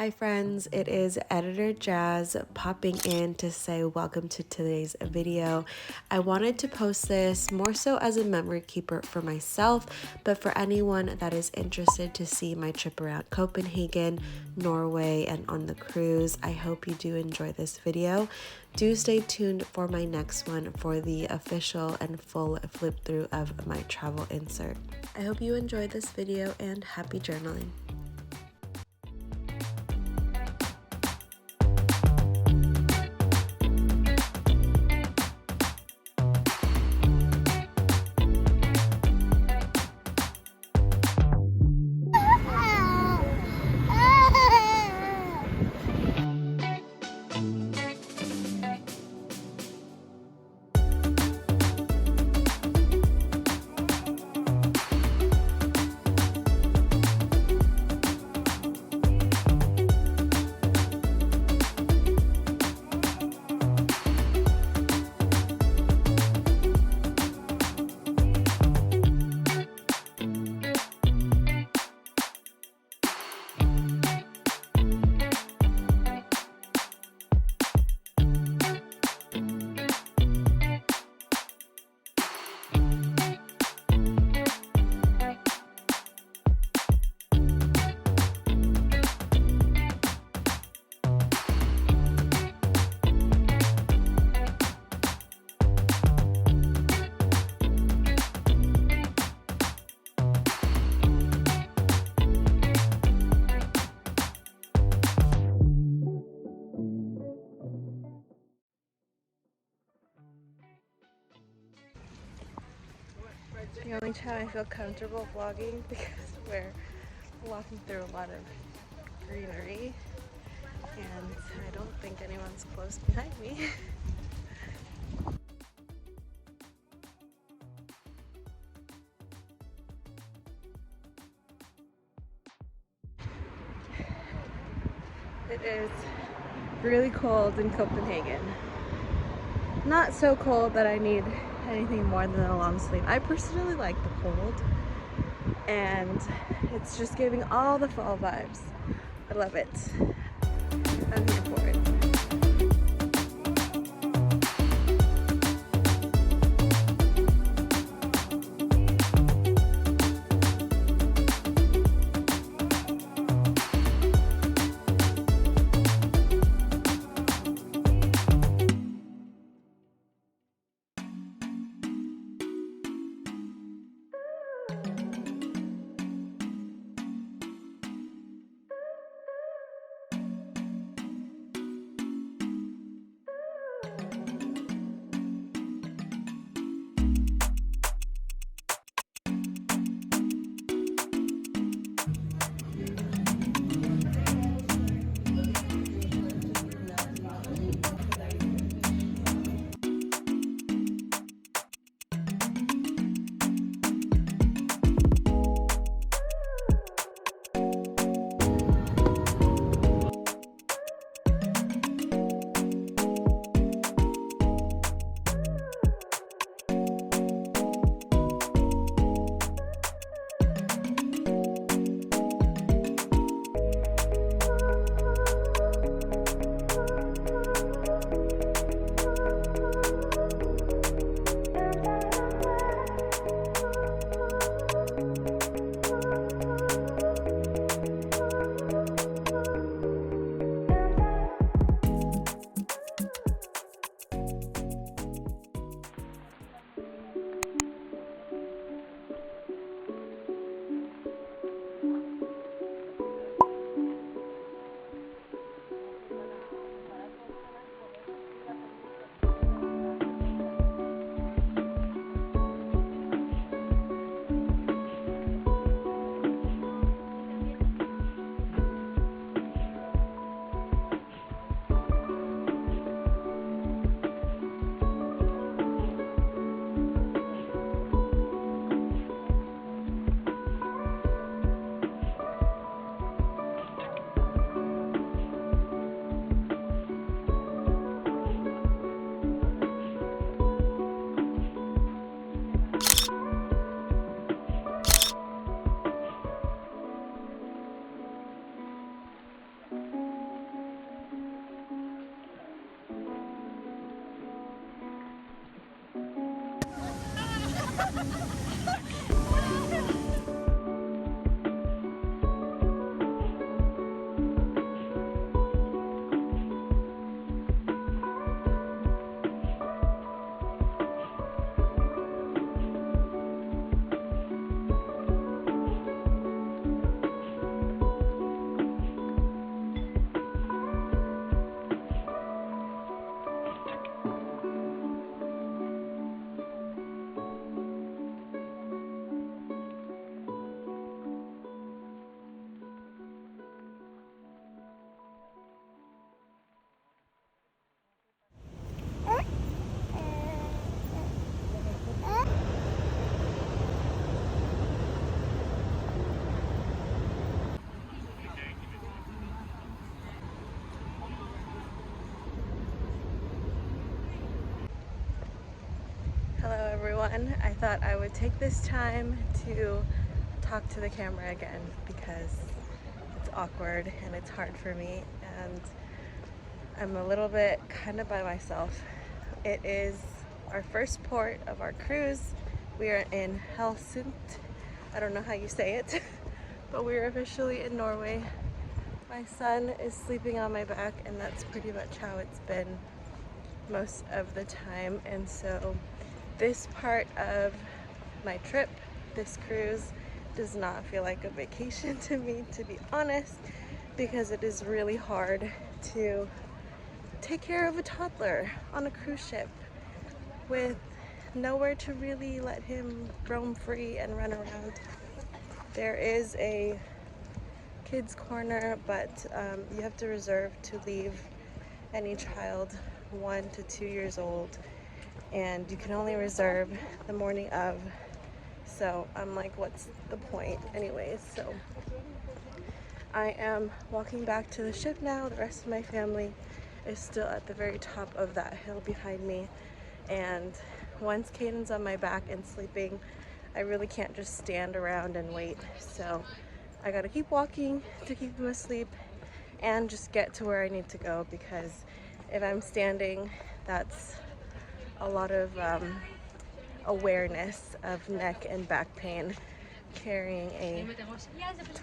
Hi friends, it is editor Jazz popping in to say welcome to today's video. I wanted to post this more so as a memory keeper for myself, but for anyone that is interested to see my trip around Copenhagen, Norway, and on the cruise. I hope you do enjoy this video. Do stay tuned for my next one for the official and full flip through of my travel insert. I hope you enjoyed this video and happy journaling. The only time I feel comfortable vlogging because we're walking through a lot of greenery and I don't think anyone's close behind me. It is really cold in Copenhagen. Not so cold that I need anything more than a long sleeve. I personally like the cold and it's just giving all the fall vibes. I love it. I'm here for it. Hello everyone. I thought I would take this time to talk to the camera again because it's awkward and it's hard for me and I'm a little bit kind of by myself. It is our first port of our cruise. We are in 𝘕𝘓𝘃. I don't know how you say it, but we're officially in Norway. My son is sleeping on my back and that's pretty much how it's been most of the time. And so this part of my trip, this cruise, does not feel like a vacation to me, to be honest, because it is really hard to take care of a toddler on a cruise ship with nowhere to really let him roam free and run around. There is a kids corner, but you have to reserve to leave any child 1 to 2 years old, and you can only reserve the morning of. So I'm like, what's the point anyways? So I am walking back to the ship now. The rest of my family is still at the very top of that hill behind me, and once Caden's on my back and sleeping, I really can't just stand around and wait. So I gotta keep walking to keep him asleep and just get to where I need to go, because if I'm standing, that's a lot of awareness of neck and back pain carrying a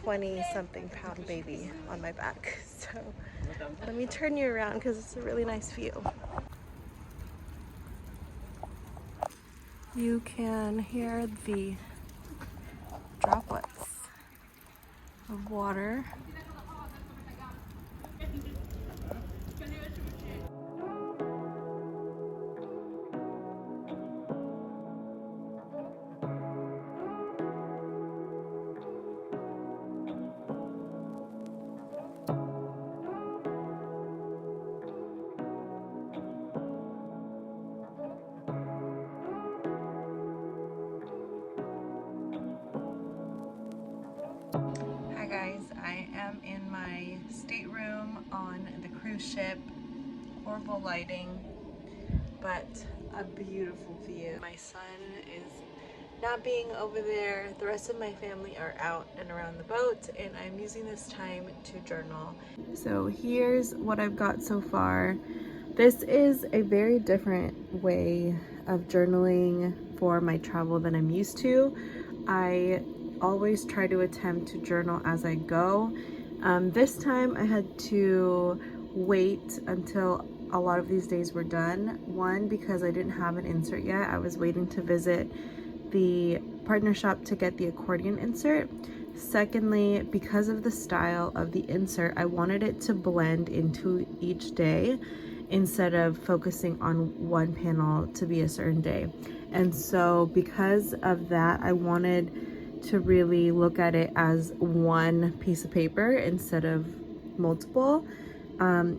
20-something pound baby on my back. So let me turn you around because it's a really nice view. You can hear the droplets of water. Hi guys, I am in my stateroom on the cruise ship. Horrible lighting, but a beautiful view. My son is not being over there. The rest of my family are out and around the boat, and I'm using this time to journal. So here's what I've got so far. This is a very different way of journaling for my travel than I'm used to. I always try to attempt to journal as I go. This time I had to wait until a lot of these days were done. One, because I didn't have an insert yet. I was waiting to visit the partner shop to get the accordion insert. Secondly, because of the style of the insert, I wanted it to blend into each day instead of focusing on one panel to be a certain day. And so because of that, I wanted to really look at it as one piece of paper instead of multiple.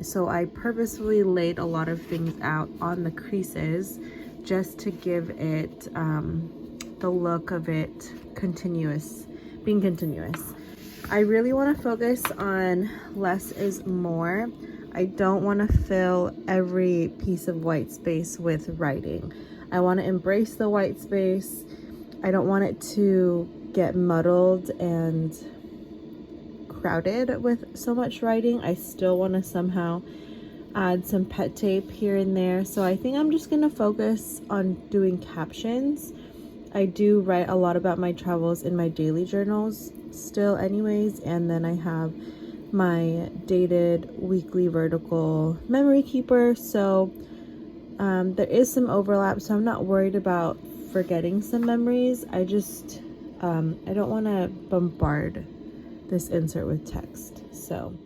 So I purposefully laid a lot of things out on the creases just to give it the look of it being continuous. I really want to focus on less is more. I don't want to fill every piece of white space with writing. I want to embrace the white space. I don't want it to get muddled and crowded with so much writing. I still want to somehow add some pet tape here and there. So I think I'm just going to focus on doing captions. I do write a lot about my travels in my daily journals still anyways, and then I have my dated weekly vertical memory keeper. So there is some overlap, so I'm not worried about forgetting some memories. I just I don't want to bombard this insert with text. So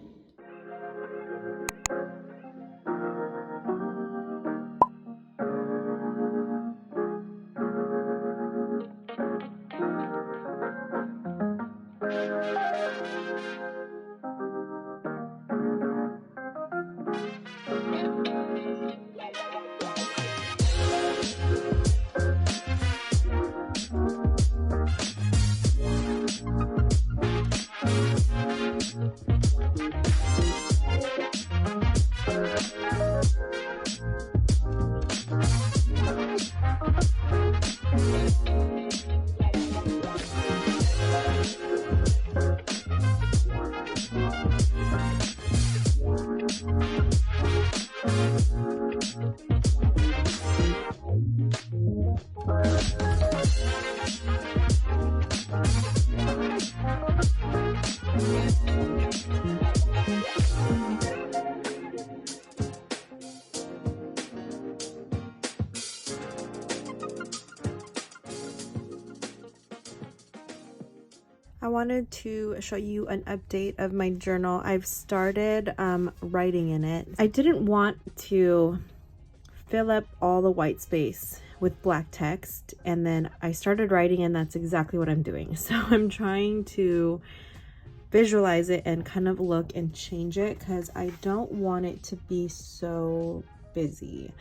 I wanted to show you an update of my journal. I've started writing in it. I didn't want to fill up all the white space with black text, and then I started writing, and that's exactly what I'm doing. So I'm trying to visualize it and kind of look and change it because I don't want it to be so busy.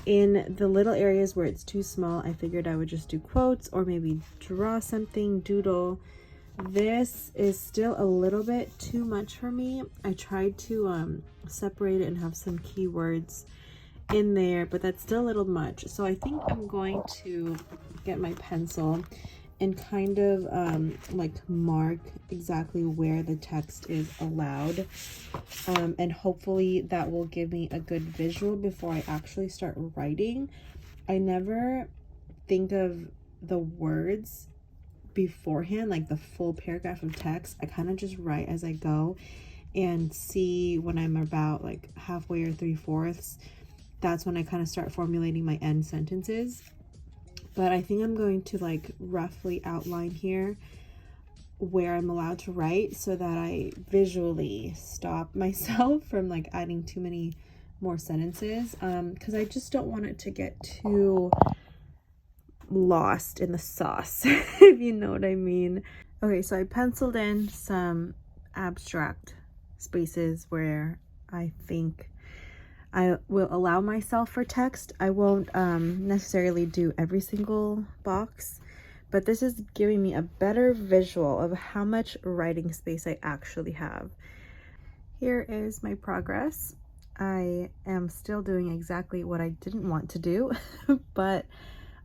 In the little areas where it's too small, I figured I would just do quotes or maybe draw something, doodle. This is still a little bit too much for me. I tried to separate it and have some keywords in there, but that's still a little much. So I think I'm going to get my pencil and kind of like mark exactly where the text is allowed, and hopefully that will give me a good visual before I actually start writing. I never think of the words beforehand, like the full paragraph of text. I kind of just write as I go and see when I'm about like halfway or 3/4. That's when I kind of start formulating my end sentences. But I think I'm going to like roughly outline here where I'm allowed to write so that I visually stop myself from like adding too many more sentences, because I just don't want it to get too lost in the sauce, if you know what I mean. Okay, so I penciled in some abstract spaces where I think I will allow myself for text. I won't necessarily do every single box, but this is giving me a better visual of how much writing space I actually have. Here is my progress. I am still doing exactly what I didn't want to do, but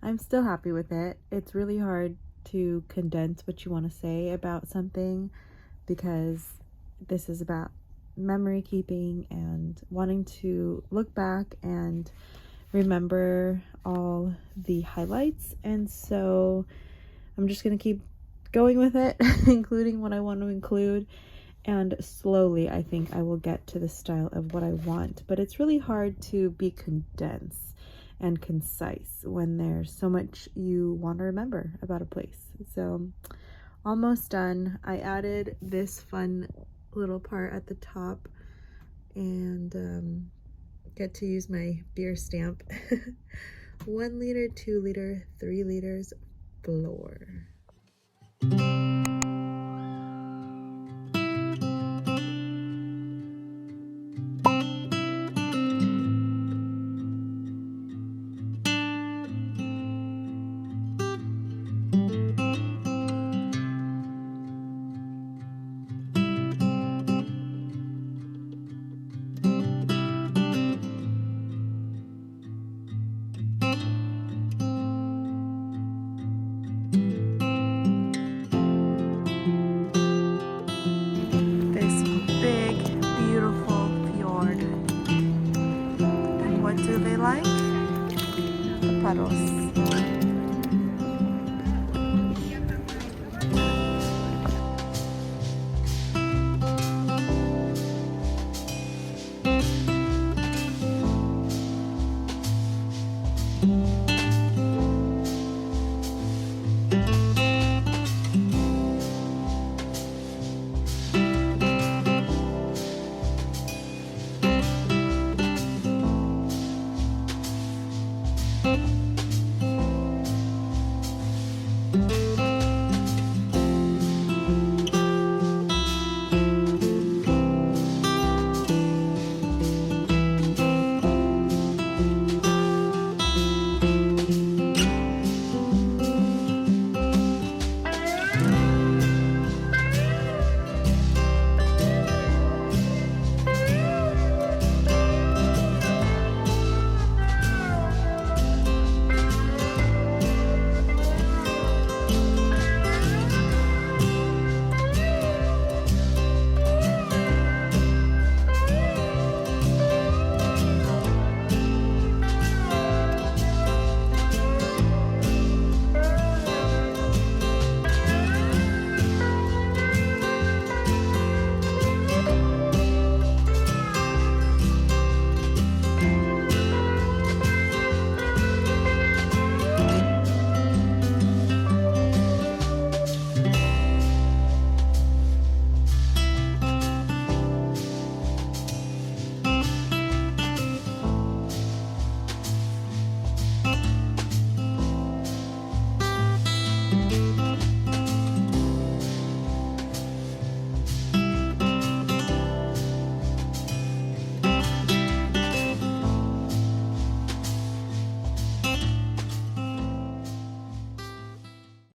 I'm still happy with it. It's really hard to condense what you want to say about something because this is about memory keeping and wanting to look back and remember all the highlights. And so I'm just going to keep going with it, including what I want to include. And slowly, I think I will get to the style of what I want. But it's really hard to be condensed and concise when there's so much you want to remember about a place. So almost done. I added this fun little part at the top and get to use my beer stamp. 1 liter, 2 liter, 3 liters, floor. Like the puddles.